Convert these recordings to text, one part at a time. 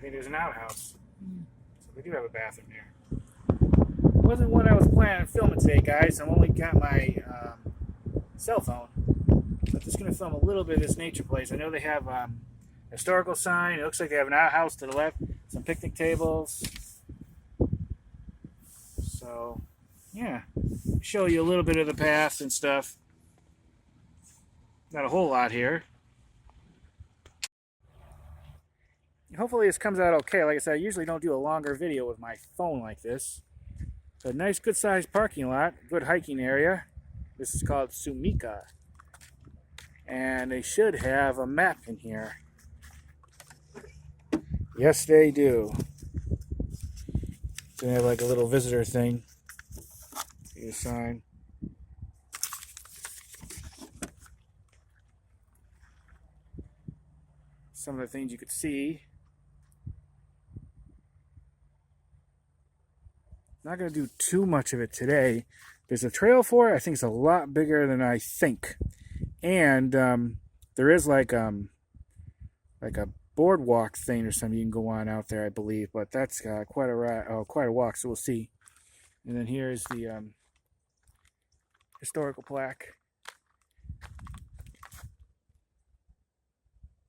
think there's an outhouse. So they do have a bathroom here. Wasn't what I was planning on filming today, guys. I've only got my cell phone. So I'm just going to film a little bit of this nature place. I know they have a historical sign. It looks like they have an outhouse to the left. Some picnic tables. So, yeah. Show you a little bit of the past and stuff. Not a whole lot here. Hopefully this comes out okay. Like I said, I usually don't do a longer video with my phone like this. A nice, good-sized parking lot, good hiking area. This is called Sumica. And they should have a map in here. Yes, they do. They have like a little visitor thing. See a sign. Some of the things you could see. Not going to do too much of it today. There's a trail for it. I think it's a lot bigger than I think. And there is like a boardwalk thing or something you can go on out there, I believe. But that's quite a walk, so we'll see. And then here's the historical plaque.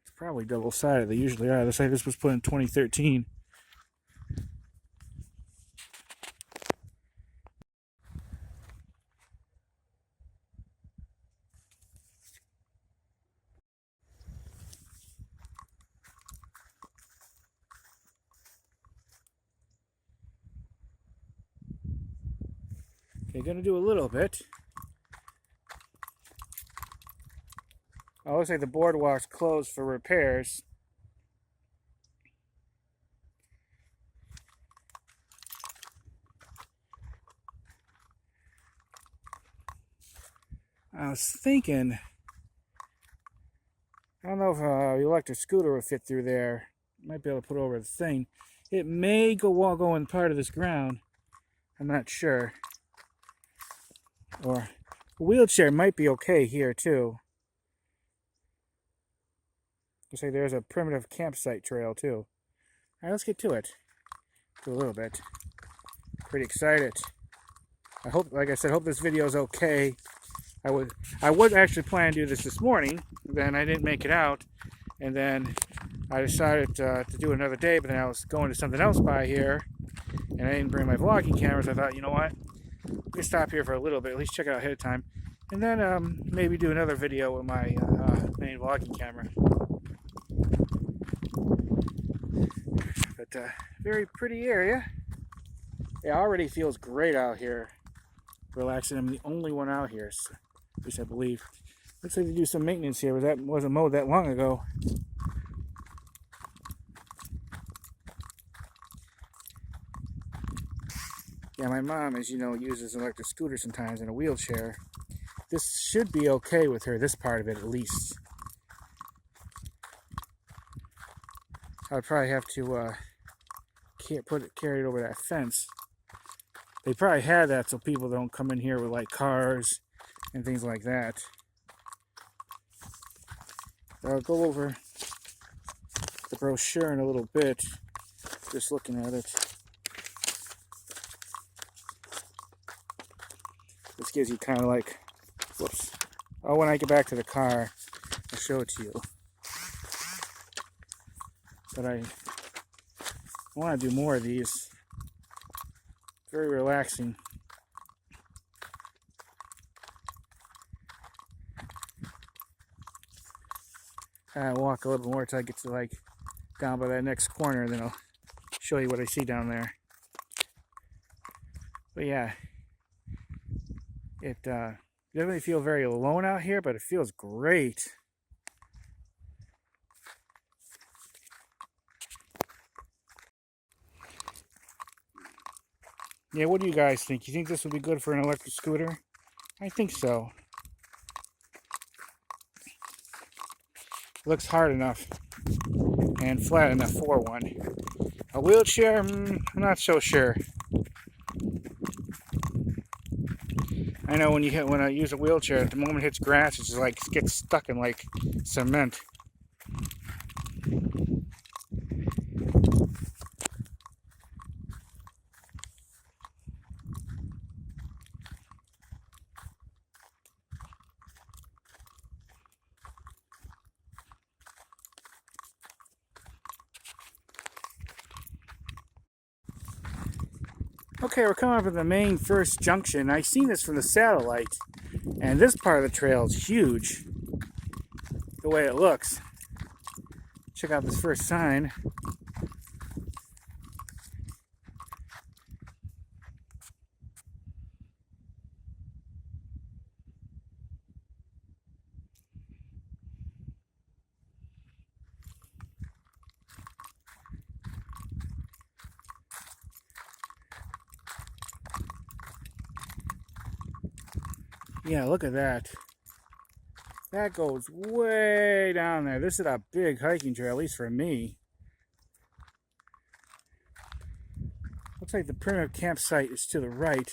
It's probably double-sided. They usually are. Looks like this was put in 2013. Okay, gonna do a little bit. Oh, looks like the boardwalk's closed for repairs. I was thinking, I don't know if the electric scooter would fit through there. Might be able to put over the thing. It may go in part of this ground. I'm not sure. Or a wheelchair might be okay here too. Looks like there's a primitive campsite trail too. Alright, let's get to it. Do a little bit. Pretty excited. I hope, like I said, hope this video is okay. I was actually planning to do this morning, then I didn't make it out, and then I decided to do another day, but then I was going to something else by here, and I didn't bring my vlogging camera, so I thought, you know what? We can stop here for a little bit, at least check it out ahead of time, and then maybe do another video with my main vlogging camera. But very pretty area. It already feels great out here, relaxing. I'm the only one out here, so, at least I believe. Looks like they do some maintenance here, but that wasn't mowed that long ago. Yeah, my mom, as you know, uses an electric scooter sometimes in a wheelchair. This should be okay with her, this part of it at least. I would probably have to carry it over that fence. They probably had that so people don't come in here with like cars and things like that. I'll go over the brochure in a little bit, just looking at it. This gives you kind of like, whoops. Oh, when I get back to the car, I'll show it to you. But I want to do more of these. Very relaxing. I'll walk a little bit more until I get to like down by that next corner, and then I'll show you what I see down there. But yeah, it doesn't really feel very alone out here, but it feels great. Yeah, what do you guys think? You think this would be good for an electric scooter? I think so. Looks hard enough and flat enough for one. A wheelchair, I'm not so sure. I know when I use a wheelchair, the moment it hits grass, it just like gets stuck in like cement. Okay, we're coming up with the main first junction. I seen this from the satellite, and this part of the trail is huge, the way it looks. Check out this first sign. Yeah, look at that. That goes way down there. This is a big hiking trail, at least for me. Looks like the primitive campsite is to the right.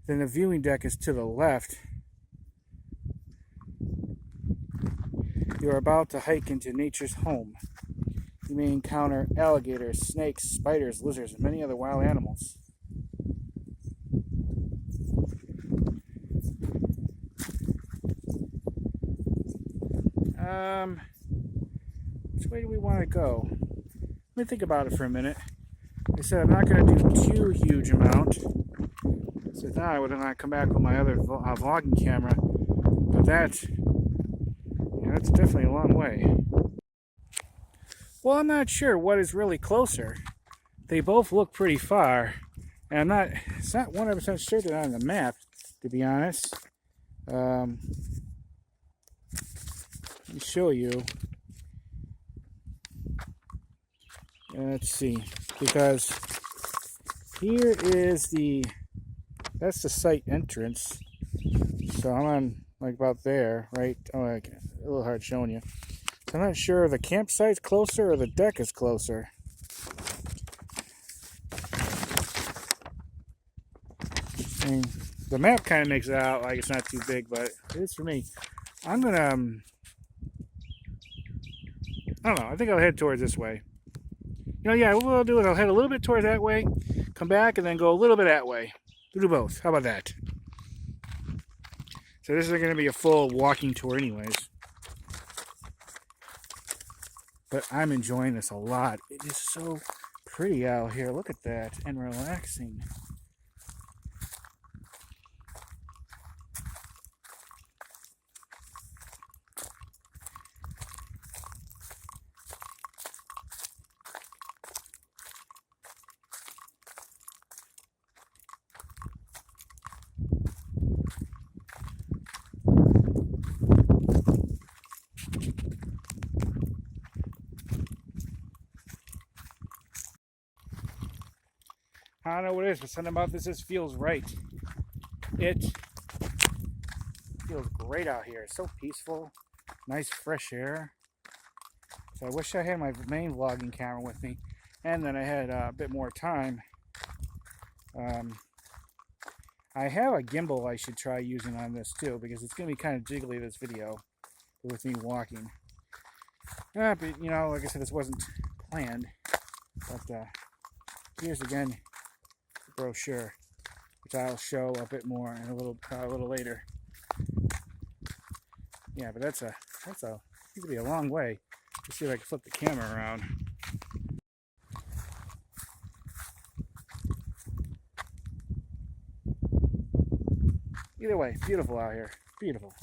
Then the viewing deck is to the left. You are about to hike into nature's home. You may encounter alligators, snakes, spiders, lizards, and many other wild animals. Which way do we want to go? Let me think about it for a minute. I said I'm not going to do too huge amount. So now I would not come back with my other vlogging camera. But that's definitely a long way. Well, I'm not sure what is really closer. They both look pretty far. And it's not 100% sure they're on the map, to be honest. Let me show you. Let's see, because here is that's the site entrance. So I'm on like about there, right? Oh, a little hard showing you. So I'm not sure if the campsite's closer or the deck is closer. I mean, the map kind of makes it out like it's not too big, but it is for me. I'm gonna, I don't know, I think I'll head towards this way. Yeah, what I'll do is I'll head a little bit towards that way, come back, and then go a little bit that way. We'll do both. How about that? So this is going to be a full walking tour anyways. But I'm enjoying this a lot. It is so pretty out here. Look at that. And relaxing. I don't know what it is, but something about this just feels right. It feels great out here. It's so peaceful. Nice fresh air. So I wish I had my main vlogging camera with me. And then I had a bit more time. I have a gimbal I should try using on this too, because it's going to be kind of jiggly, this video, with me walking. But, like I said, this wasn't planned. But here's again the brochure, which I'll show a bit more in a little later. Yeah, but that's it could be a long way. Let's see if I can flip the camera around. Either way, beautiful out here. Beautiful.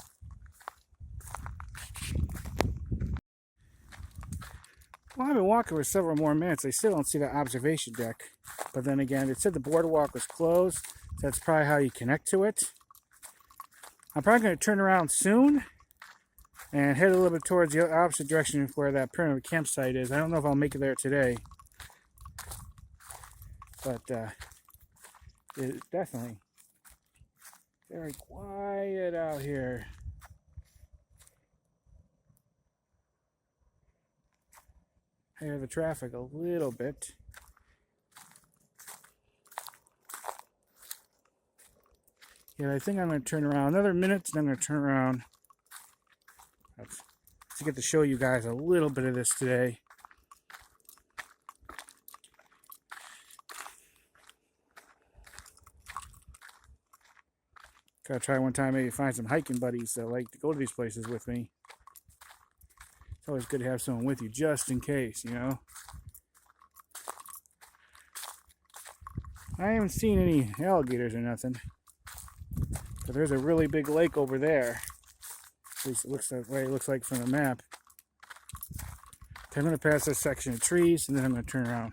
Well, I've been walking for several more minutes. I still don't see the observation deck. But then again, it said the boardwalk was closed. So that's probably how you connect to it. I'm probably going to turn around soon and head a little bit towards the opposite direction of where that primitive campsite is. I don't know if I'll make it there today. But it's definitely very quiet out here. I hear the traffic a little bit. Yeah, I think I'm going to turn around another minute, and I'm going to turn around. To get to show you guys a little bit of this today. Gotta try one time, maybe find some hiking buddies that like to go to these places with me. It's always good to have someone with you, just in case, I haven't seen any alligators or nothing. But there's a really big lake over there. At least it looks that way. It looks like from the map. I'm going to pass this section of trees and then I'm going to turn around.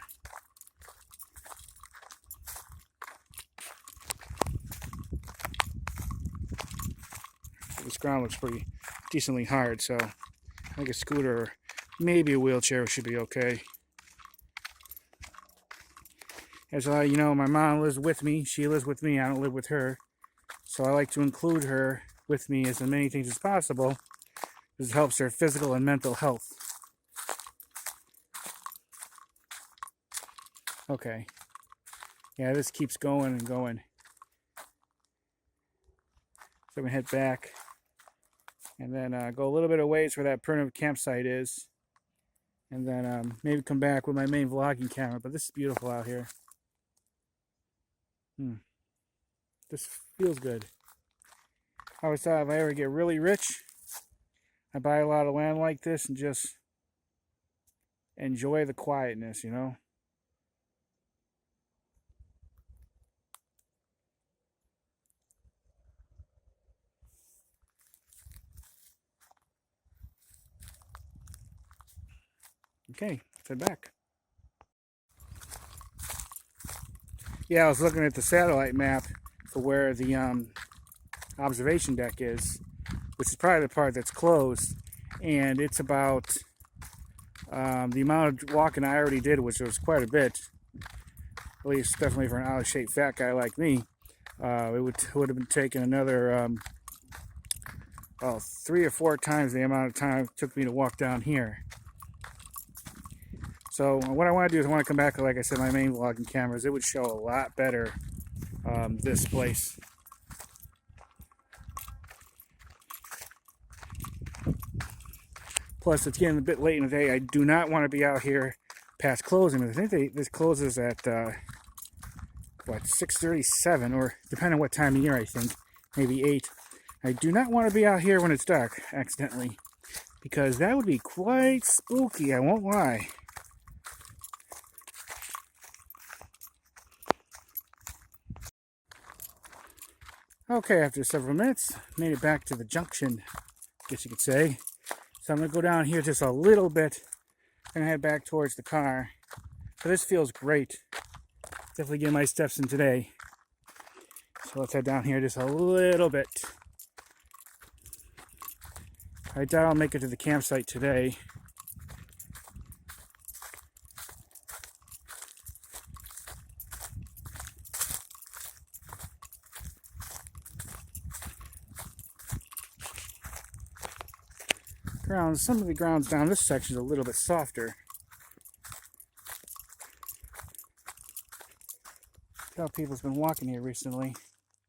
This ground looks pretty decently hard, so I think a scooter or maybe a wheelchair should be okay. As you know, my mom lives with me. She lives with me. I don't live with her. So I like to include her with me as many things as possible. This helps her physical and mental health. Okay. Yeah, this keeps going and going. So I'm going to head back and then go a little bit of ways where that primitive campsite is. And then maybe come back with my main vlogging camera. But this is beautiful out here. This feels good. I always thought if I ever get really rich, I buy a lot of land like this and just enjoy the quietness, you know? Okay, let's head back. Yeah, I was looking at the satellite map for where the observation deck is, which is probably the part that's closed, and it's about the amount of walking I already did, which was quite a bit, at least definitely for an out of shape fat guy like me. It would have been taking another 3 or 4 times the amount of time it took me to walk down here. So what I want to do is I want to come back, like I said, my main vlogging cameras. It would show a lot better this place. Plus, it's getting a bit late in the day. I do not want to be out here past closing. I think this closes at, what, 6:37, or depending on what time of year, I think, maybe 8. I do not want to be out here when it's dark, accidentally, because that would be quite spooky, I won't lie. Okay, after several minutes, made it back to the junction, I guess you could say. So I'm going to go down here just a little bit and head back towards the car. But this feels great. Definitely getting my steps in today. So let's head down here just a little bit. I doubt I'll make it to the campsite today. Some of the grounds down this section is a little bit softer. Look how people's been walking here recently.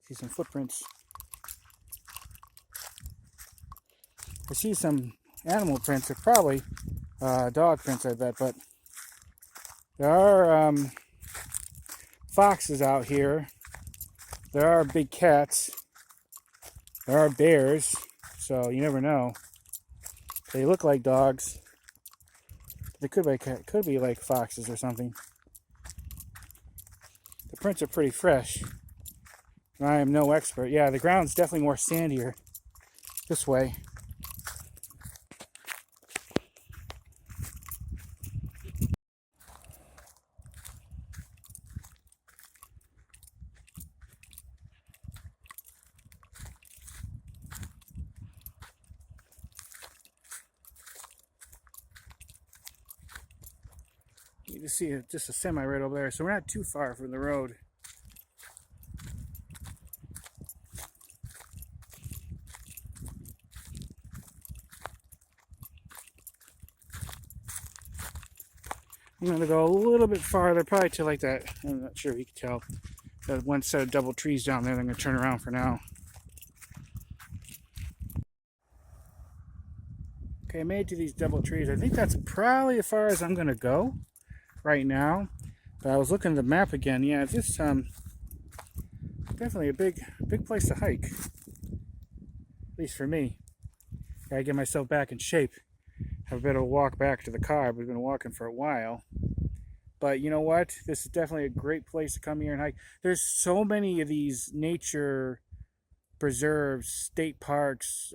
See some footprints. I see some animal prints. They're probably dog prints, I bet, but there are foxes out here. There are big cats. There are bears, so you never know. They look like dogs. They could be like foxes or something. The prints are pretty fresh. I am no expert. Yeah, the ground's definitely more sandier this way. You can see just a semi right over there, so we're not too far from the road. I'm going to go a little bit farther, probably to like that, I'm not sure if you can tell, that one set of double trees down there. I'm going to turn around for now. Okay, I made it to these double trees. I think that's probably as far as I'm going to go right now. But I was looking at the map again. Yeah, this definitely a big place to hike. At least for me. Gotta get myself back in shape. Have a bit of a walk back to the car. We've been walking for a while. But you know what? This is definitely a great place to come here and hike. There's so many of these nature preserves, state parks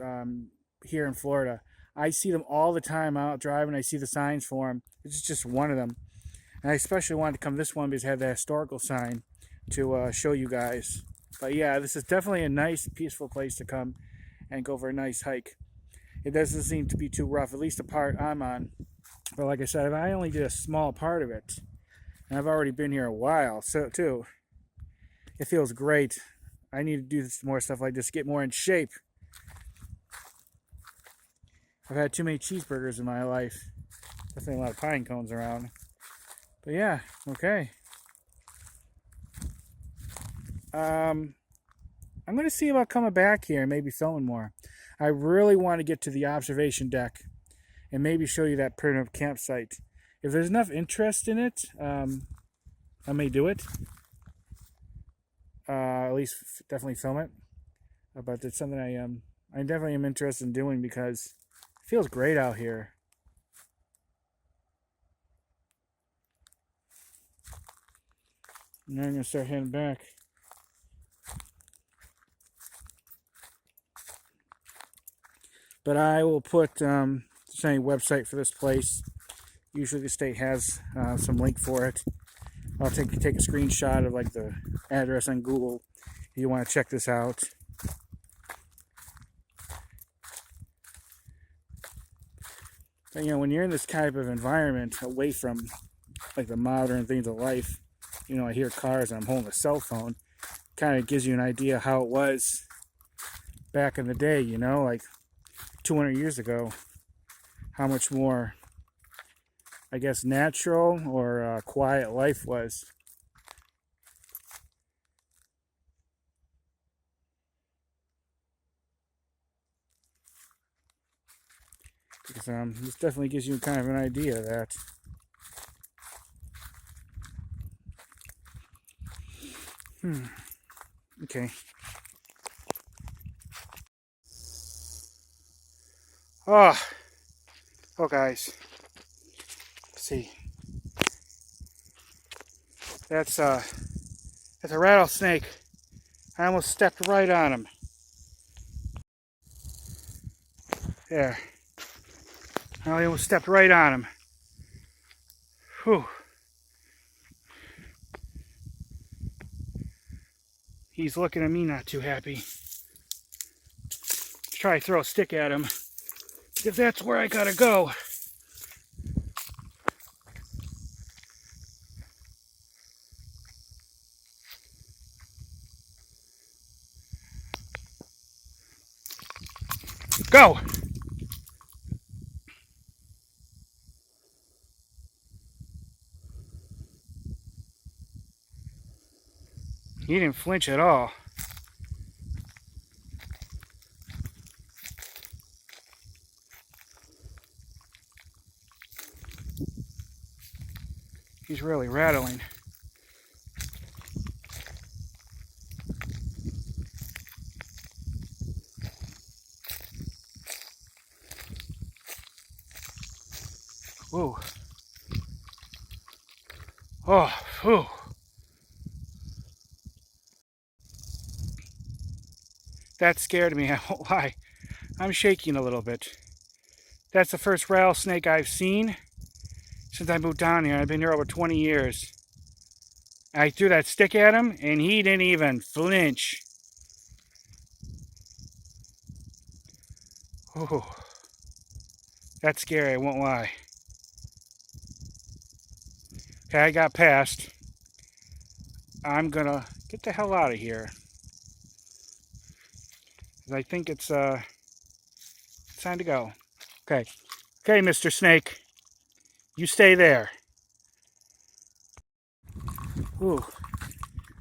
here in Florida. I see them all the time out driving. I see the signs for them. This is just one of them. And I especially wanted to come this one because it had the historical sign to show you guys. But yeah, this is definitely a nice, peaceful place to come and go for a nice hike. It doesn't seem to be too rough, at least the part I'm on. But like I said, I only did a small part of it. And I've already been here a while, so too. It feels great. I need to do more stuff like this, get more in shape. I've had too many cheeseburgers in my life. Definitely a lot of pine cones around. But yeah, okay. I'm going to see about coming back here and maybe filming more. I really want to get to the observation deck and maybe show you that primitive campsite. If there's enough interest in it, I may do it. At least definitely film it. But it's something I definitely am interested in doing because it feels great out here. And then I'm going to start heading back. But I will put the website for this place. Usually the state has some link for it. I'll take a screenshot of like the address on Google if you want to check this out. But, you know, when you're in this type of environment, away from like the modern things of life, you know, I hear cars and I'm holding a cell phone. Kind of gives you an idea how it was back in the day, you know, like 200 years ago. How much more, I guess, natural or quiet life was. Because this definitely gives you kind of an idea of that. Okay. Oh guys. Let's see. That's a rattlesnake. I almost stepped right on him. There. I almost stepped right on him. Whew. He's looking at me not too happy. Try to throw a stick at him, because that's where I gotta go. Go! He didn't flinch at all. He's really rattling. Whoa. Oh, whew. That scared me, I won't lie. I'm shaking a little bit. That's the first rattlesnake I've seen since I moved down here. I've been here over 20 years. I threw that stick at him, and he didn't even flinch. Oh, that's scary, I won't lie. Okay, I got past. I'm gonna get the hell out of here. I think it's time to go. Okay. Okay, Mr. Snake. You stay there. Ooh.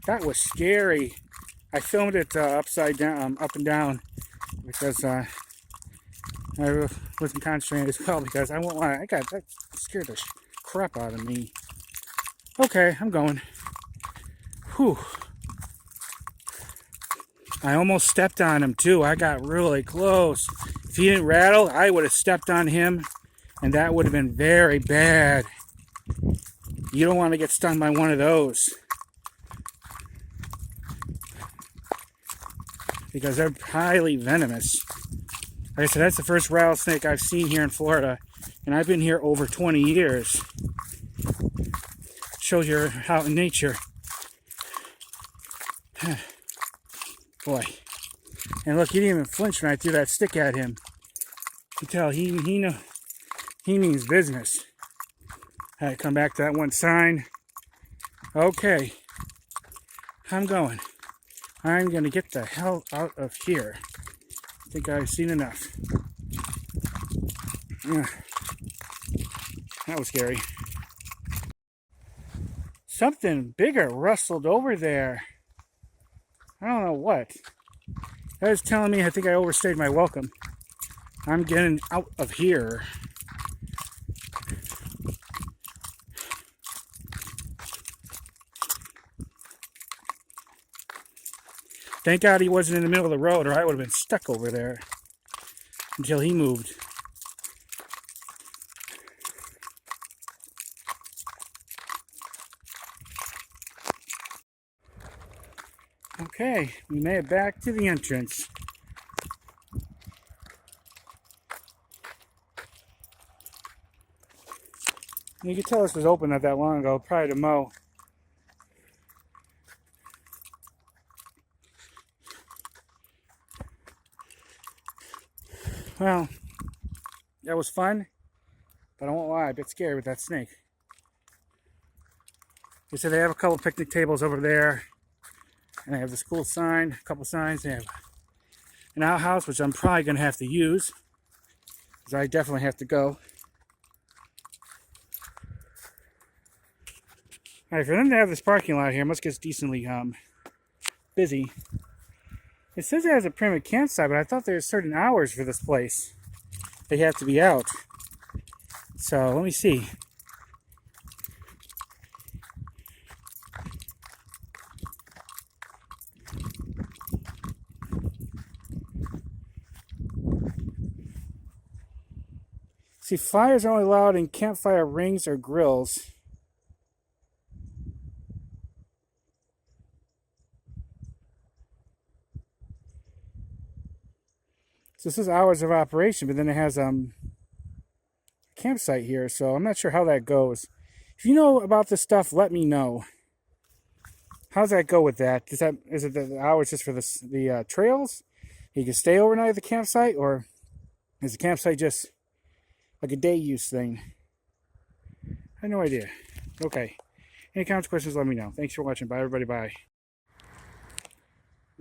That was scary. I filmed it upside down, up and down, because I wasn't concentrating as well, because I won't lie, that scared the crap out of me. Okay, I'm going. Whew. I almost stepped on him too. I got really close. If he didn't rattle, I would have stepped on him, and that would have been very bad. You don't want to get stung by one of those, because they're highly venomous. Like I said, that's the first rattlesnake I've seen here in Florida, and I've been here over 20 years. Shows you how in nature. Boy. And look, he didn't even flinch when I threw that stick at him. You can tell he means business. All right, come back to that one sign. Okay. I'm going. I'm going to get the hell out of here. I think I've seen enough. That was scary. Something bigger rustled over there. I don't know what. That was telling me I think I overstayed my welcome. I'm getting out of here. Thank God he wasn't in the middle of the road, or I would have been stuck over there until he moved. Okay, we made it back to the entrance. You can tell this was open not that long ago, probably to mow. Well, that was fun, but I won't lie, I'm a bit scared with that snake. They said they have a couple picnic tables over there, and they have the school sign, a couple signs. They have an outhouse, which I'm probably going to have to use, because I definitely have to go. Alright, for them to have this parking lot here, it must get decently busy. It says it has a primitive campsite, but I thought there were certain hours for this place. They have to be out. So, let me see. See, fires are only allowed in campfire rings or grills. So this is hours of operation, but then it has a campsite here, so I'm not sure how that goes. If you know about this stuff, let me know. How does that go with that? Is it the hours just for the trails? You can stay overnight at the campsite, or is the campsite just like a day use thing? I have no idea. Okay. Any comments, questions, let me know. Thanks for watching. Bye, everybody. Bye.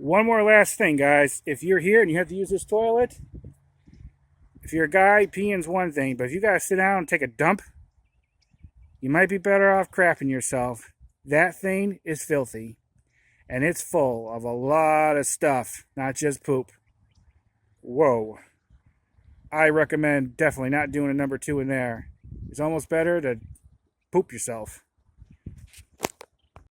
One more last thing, guys. If you're here and you have to use this toilet, if you're a guy, peeing's one thing, but if you gotta sit down and take a dump, you might be better off crapping yourself. That thing is filthy, and it's full of a lot of stuff, not just poop. Whoa. I recommend definitely not doing a number 2 in there. It's almost better to poop yourself.